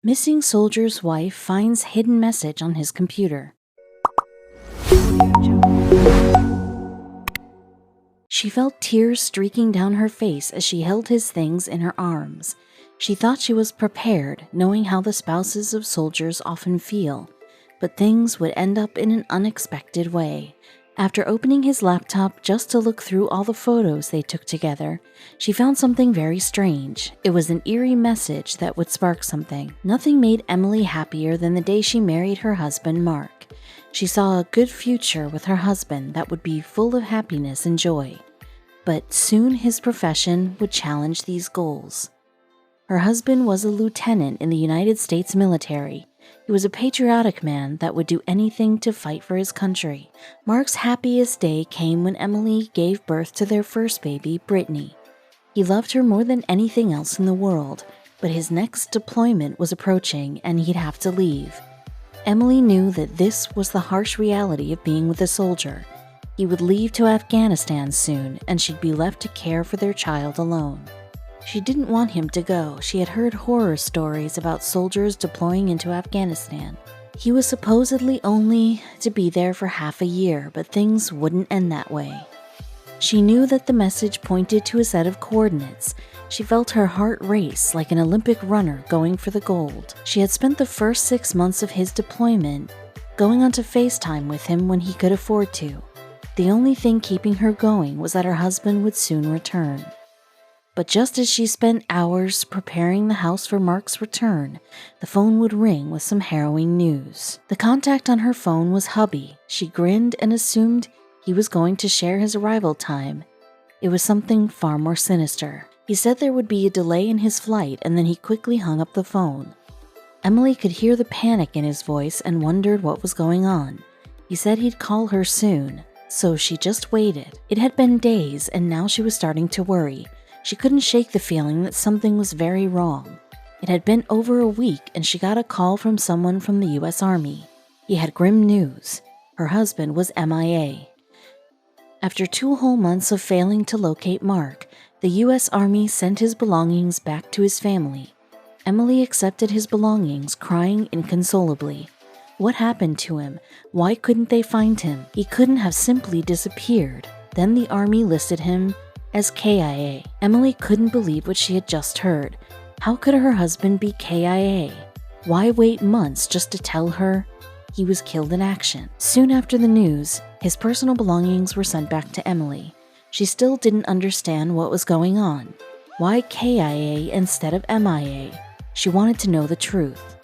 Missing soldier's wife finds hidden message on his computer. She felt tears streaking down her face as she held his things in her arms. She thought she was prepared, knowing how the spouses of soldiers often feel, but things would end up in an unexpected way. After opening his laptop just to look through all the photos they took together, she found something very strange. It was an eerie message that would spark something. Nothing made Emily happier than the day she married her husband, Mark. She saw a good future with her husband that would be full of happiness and joy. But soon his profession would challenge these goals. Her husband was a lieutenant in the United States military. He was a patriotic man that would do anything to fight for his country. Mark's happiest day came when Emily gave birth to their first baby, Brittany. He loved her more than anything else in the world, but his next deployment was approaching and he'd have to leave. Emily knew that this was the harsh reality of being with a soldier. He would leave to Afghanistan soon, and she'd be left to care for their child alone. She didn't want him to go. She had heard horror stories about soldiers deploying into Afghanistan. He was supposedly only to be there for half a year, but things wouldn't end that way. She knew that the message pointed to a set of coordinates. She felt her heart race like an Olympic runner going for the gold. She had spent the first 6 months of his deployment going onto FaceTime with him when he could afford to. The only thing keeping her going was that her husband would soon return. But just as she spent hours preparing the house for Mark's return, the phone would ring with some harrowing news. The contact on her phone was hubby. She grinned and assumed he was going to share his arrival time. It was something far more sinister. He said there would be a delay in his flight, and then he quickly hung up the phone. Emily could hear the panic in his voice and wondered what was going on. He said he'd call her soon, so she just waited. It had been days, and now she was starting to worry. She couldn't shake the feeling that something was very wrong. It had been over a week and she got a call from someone from the U.S. Army. He had grim news. Her husband was MIA. After 2 whole months of failing to locate Mark, the U.S. Army sent his belongings back to his family. Emily accepted his belongings, crying inconsolably. What happened to him? Why couldn't they find him? He couldn't have simply disappeared. Then the Army listed him as KIA. Emily couldn't believe what she had just heard. How could her husband be KIA? Why wait months just to tell her he was killed in action? Soon after the news, his personal belongings were sent back to Emily. She still didn't understand what was going on. Why KIA instead of MIA? She wanted to know the truth.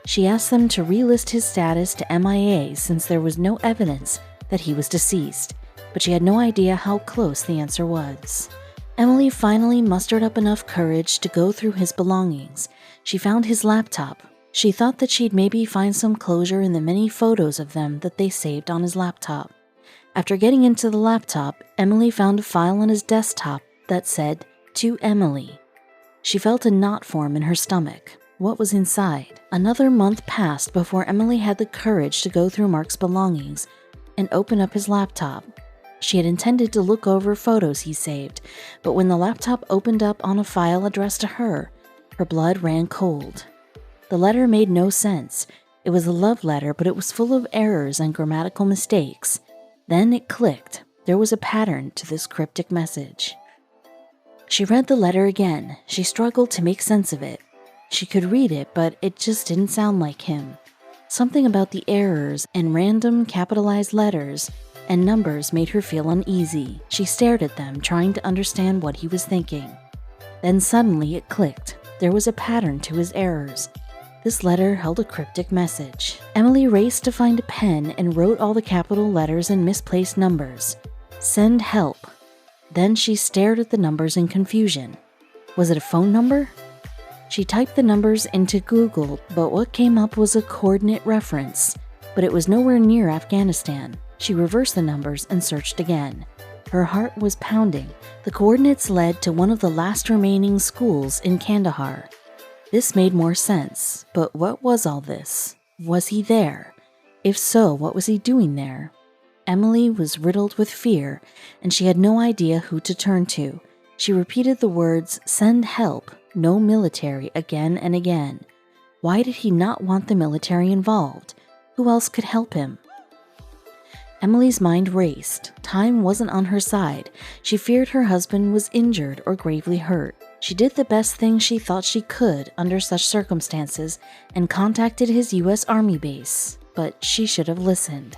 She asked them to relist his status to MIA since there was no evidence that he was deceased, but she had no idea how close the answer was. Emily finally mustered up enough courage to go through his belongings. She found his laptop. She thought that she'd maybe find some closure in the many photos of them that they saved on his laptop. After getting into the laptop, Emily found a file on his desktop that said, "To Emily." She felt a knot form in her stomach. What was inside? Another month passed before Emily had the courage to go through Mark's belongings and open up his laptop. She had intended to look over photos he saved, but when the laptop opened up on a file addressed to her, her blood ran cold. The letter made no sense. It was a love letter, but it was full of errors and grammatical mistakes. Then it clicked. There was a pattern to this cryptic message. She read the letter again. She struggled to make sense of it. She could read it, but it just didn't sound like him. Something about the errors and random capitalized letters and numbers made her feel uneasy. She stared at them, trying to understand what he was thinking. Then suddenly it clicked. There was a pattern to his errors. This letter held a cryptic message. Emily raced to find a pen and wrote all the capital letters and misplaced numbers. "Send help." Then she stared at the numbers in confusion. Was it a phone number? She typed the numbers into Google, but what came up was a coordinate reference, but it was nowhere near Afghanistan. She reversed the numbers and searched again. Her heart was pounding. The coordinates led to one of the last remaining schools in Kandahar. This made more sense, but what was all this? Was he there? If so, what was he doing there? Emily was riddled with fear, and she had no idea who to turn to. She repeated the words, "Send help, no military," again and again. Why did he not want the military involved? Who else could help him? Emily's mind raced. Time wasn't on her side. She feared her husband was injured or gravely hurt. She did the best thing she thought she could under such circumstances and contacted his U.S. Army base, but she should have listened.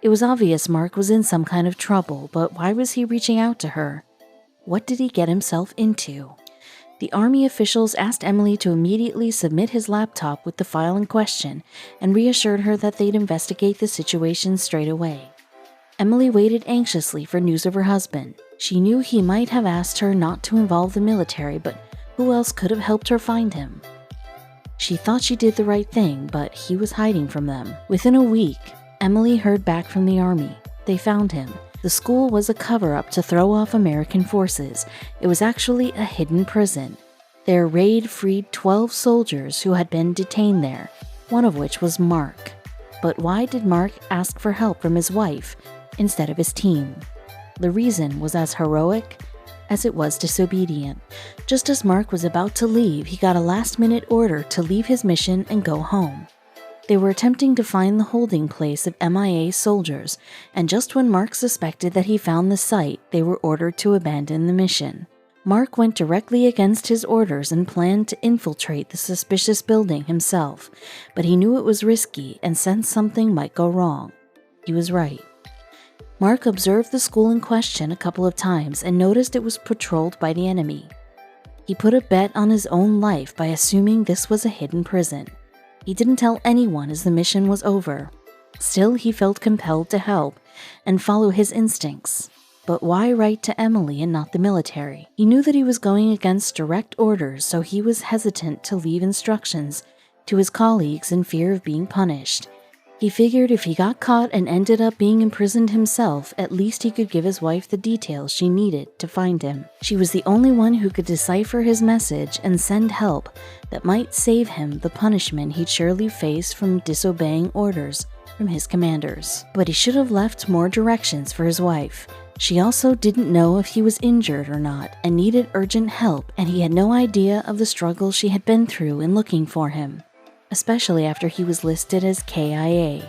It was obvious Mark was in some kind of trouble, but why was he reaching out to her? What did he get himself into? The Army officials asked Emily to immediately submit his laptop with the file in question and reassured her that they'd investigate the situation straight away. Emily waited anxiously for news of her husband. She knew he might have asked her not to involve the military, but who else could have helped her find him? She thought she did the right thing, but he was hiding from them. Within a week, Emily heard back from the Army. They found him. The school was a cover-up to throw off American forces. It was actually a hidden prison. Their raid freed 12 soldiers who had been detained there, one of which was Mark. But why did Mark ask for help from his wife instead of his team? The reason was as heroic as it was disobedient. Just as Mark was about to leave, he got a last-minute order to leave his mission and go home. They were attempting to find the holding place of MIA soldiers, and just when Mark suspected that he found the site, they were ordered to abandon the mission. Mark went directly against his orders and planned to infiltrate the suspicious building himself, but he knew it was risky and sensed something might go wrong. He was right. Mark observed the school in question a couple of times and noticed it was patrolled by the enemy. He put a bet on his own life by assuming this was a hidden prison. He didn't tell anyone as the mission was over. Still, he felt compelled to help and follow his instincts. But why write to Emily and not the military? He knew that he was going against direct orders, so he was hesitant to leave instructions to his colleagues in fear of being punished. He figured if he got caught and ended up being imprisoned himself, at least he could give his wife the details she needed to find him. She was the only one who could decipher his message and send help that might save him the punishment he'd surely face from disobeying orders from his commanders. But he should have left more directions for his wife. She also didn't know if he was injured or not and needed urgent help, and he had no idea of the struggle she had been through in looking for him, especially after he was listed as KIA.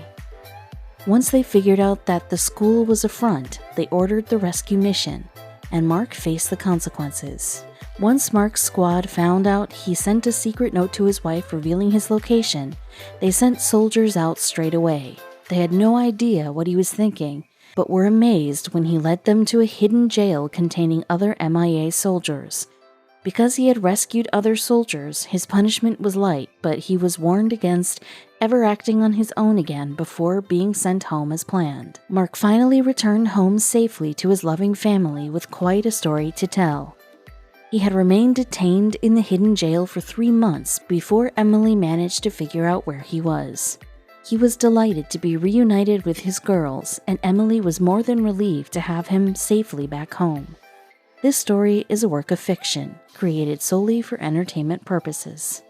Once they figured out that the school was a front, they ordered the rescue mission, and Mark faced the consequences. Once Mark's squad found out he sent a secret note to his wife revealing his location, they sent soldiers out straight away. They had no idea what he was thinking, but were amazed when he led them to a hidden jail containing other MIA soldiers. Because he had rescued other soldiers, his punishment was light, but he was warned against ever acting on his own again before being sent home as planned. Mark finally returned home safely to his loving family with quite a story to tell. He had remained detained in the hidden jail for 3 months before Emily managed to figure out where he was. He was delighted to be reunited with his girls, and Emily was more than relieved to have him safely back home. This story is a work of fiction, created solely for entertainment purposes.